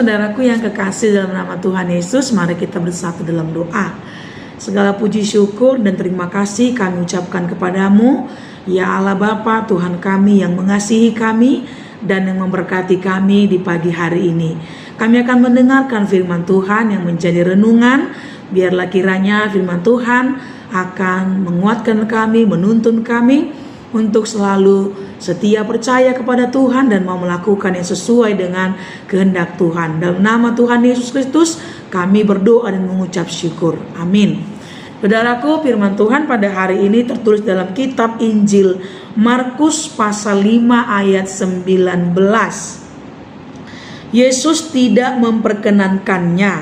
saudaraku yang kekasih dalam nama Tuhan Yesus, mari kita bersatu dalam doa. Segala puji syukur dan terima kasih kami ucapkan kepadamu, ya Allah Bapa, Tuhan kami yang mengasihi kami dan yang memberkati kami di pagi hari ini. Kami akan mendengarkan firman Tuhan yang menjadi renungan. Biarlah kiranya firman Tuhan akan menguatkan kami, menuntun kami untuk selalu setia percaya kepada Tuhan dan mau melakukan yang sesuai dengan kehendak Tuhan. Dalam nama Tuhan Yesus Kristus kami berdoa dan mengucap syukur. Amin. Saudaraku, firman Tuhan pada hari ini tertulis dalam kitab Injil Markus pasal 5 ayat 19. Yesus tidak memperkenankannya,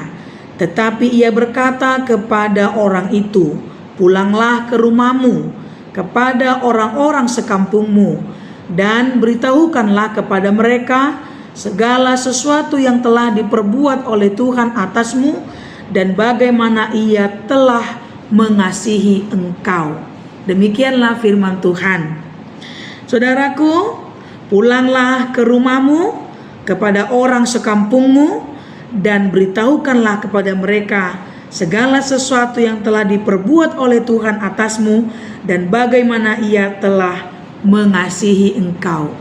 tetapi ia berkata kepada orang itu, "Pulanglah ke rumahmu, kepada orang-orang sekampungmu, dan beritahukanlah kepada mereka segala sesuatu yang telah diperbuat oleh Tuhan atasmu dan bagaimana ia telah mengasihi engkau." Demikianlah firman Tuhan. Saudaraku, pulanglah ke rumahmu, kepada orang sekampungmu, dan beritahukanlah kepada mereka segala sesuatu yang telah diperbuat oleh Tuhan atasmu dan bagaimana ia telah mengasihi engkau.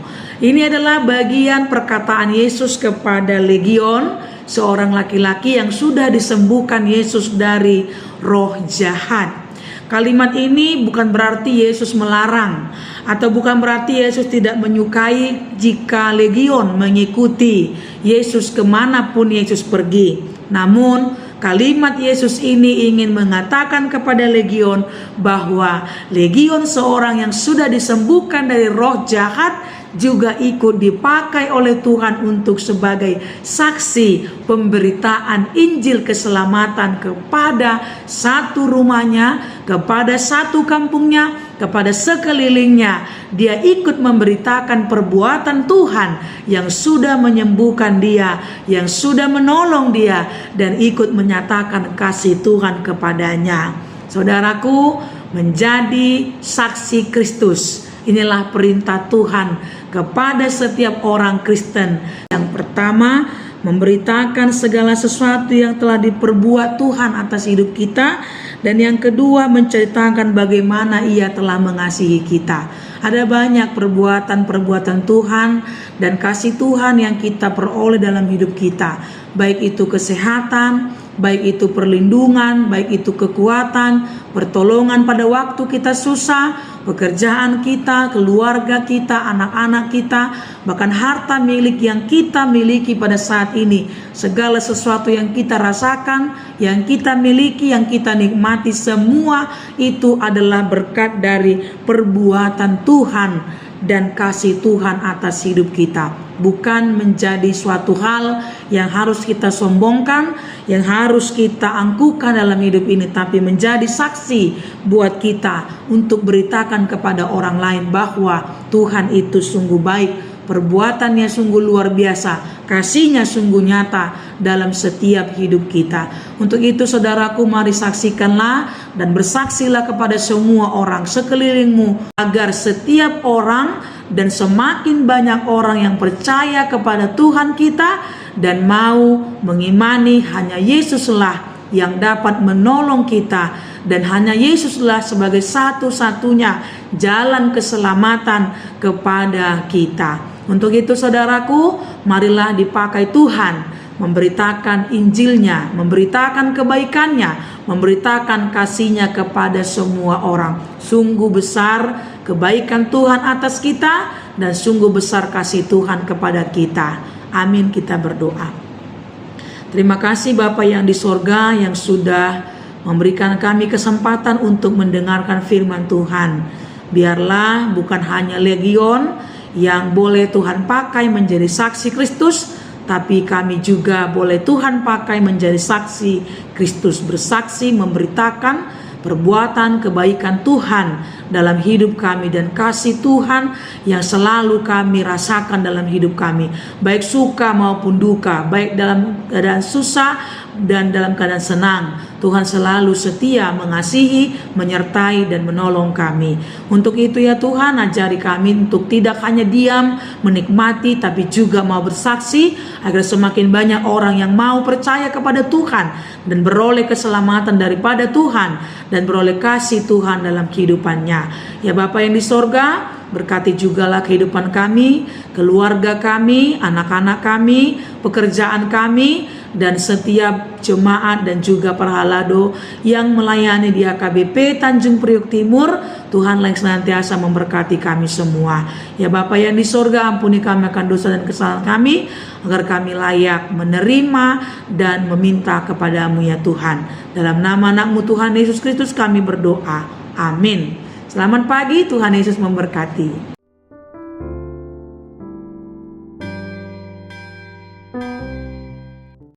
Ini adalah bagian perkataan Yesus kepada Legion, seorang laki-laki yang sudah disembuhkan Yesus dari roh jahat. Kalimat ini bukan berarti Yesus melarang, atau bukan berarti Yesus tidak menyukai jika Legion mengikuti Yesus kemanapun Yesus pergi. Namun kalimat Yesus ini ingin mengatakan kepada Legion bahwa Legion, seorang yang sudah disembuhkan dari roh jahat, juga ikut dipakai oleh Tuhan untuk sebagai saksi pemberitaan Injil keselamatan kepada satu rumahnya, kepada satu kampungnya, kepada sekelilingnya. Dia ikut memberitakan perbuatan Tuhan yang sudah menyembuhkan dia, yang sudah menolong dia, dan ikut menyatakan kasih Tuhan kepadanya. Saudaraku, menjadi saksi Kristus, inilah perintah Tuhan kepada setiap orang Kristen. Yang pertama, memberitakan segala sesuatu yang telah diperbuat Tuhan atas hidup kita. Dan yang kedua, menceritakan bagaimana ia telah mengasihi kita. Ada banyak perbuatan-perbuatan Tuhan dan kasih Tuhan yang kita peroleh dalam hidup kita. Baik itu kesehatan, baik itu perlindungan, baik itu kekuatan, pertolongan pada waktu kita susah, pekerjaan kita, keluarga kita, anak-anak kita, bahkan harta milik yang kita miliki pada saat ini. Segala sesuatu yang kita rasakan, yang kita miliki, yang kita nikmati, semua itu adalah berkat dari perbuatan Tuhan dan kasih Tuhan atas hidup kita. Bukan menjadi suatu hal yang harus kita sombongkan, yang harus kita angkuhkan dalam hidup ini, tapi menjadi saksi buat kita untuk beritakan kepada orang lain bahwa Tuhan itu sungguh baik, perbuatannya sungguh luar biasa, kasihnya sungguh nyata dalam setiap hidup kita. Untuk itu saudaraku, mari saksikanlah dan bersaksilah kepada semua orang sekelilingmu, agar setiap orang dan semakin banyak orang yang percaya kepada Tuhan kita dan mau mengimani hanya Yesuslah yang dapat menolong kita, dan hanya Yesuslah sebagai satu-satunya jalan keselamatan kepada kita. Untuk itu saudaraku, marilah dipakai Tuhan memberitakan Injilnya, memberitakan kebaikannya, memberitakan kasihnya kepada semua orang. Sungguh besar kebaikan Tuhan atas kita dan sungguh besar kasih Tuhan kepada kita. Amin, kita berdoa. Terima kasih Bapa yang di sorga, yang sudah memberikan kami kesempatan untuk mendengarkan firman Tuhan. Biarlah bukan hanya Legion yang boleh Tuhan pakai menjadi saksi Kristus, tapi kami juga boleh Tuhan pakai menjadi saksi Kristus, bersaksi, memberitakan perbuatan kebaikan Tuhan dalam hidup kami, dan kasih Tuhan yang selalu kami rasakan dalam hidup kami, baik suka maupun duka, baik dalam keadaan susah dan dalam keadaan senang. Tuhan selalu setia, mengasihi, menyertai, dan menolong kami. Untuk itu ya Tuhan, ajari kami untuk tidak hanya diam menikmati, tapi juga mau bersaksi, agar semakin banyak orang yang mau percaya kepada Tuhan dan beroleh keselamatan daripada Tuhan dan beroleh kasih Tuhan dalam kehidupannya. Ya Bapa yang di sorga, berkati jugalah kehidupan kami, keluarga kami, anak-anak kami, pekerjaan kami, dan setiap jemaat dan juga perhalado yang melayani di AKBP Tanjung Priok Timur. Tuhanlah yang senantiasa memberkati kami semua. Ya Bapa yang di sorga, ampuni kami akan dosa dan kesalahan kami, agar kami layak menerima dan meminta kepadamu ya Tuhan. Dalam nama anak-Mu Tuhan Yesus Kristus kami berdoa. Amin. Selamat pagi, Tuhan Yesus memberkati.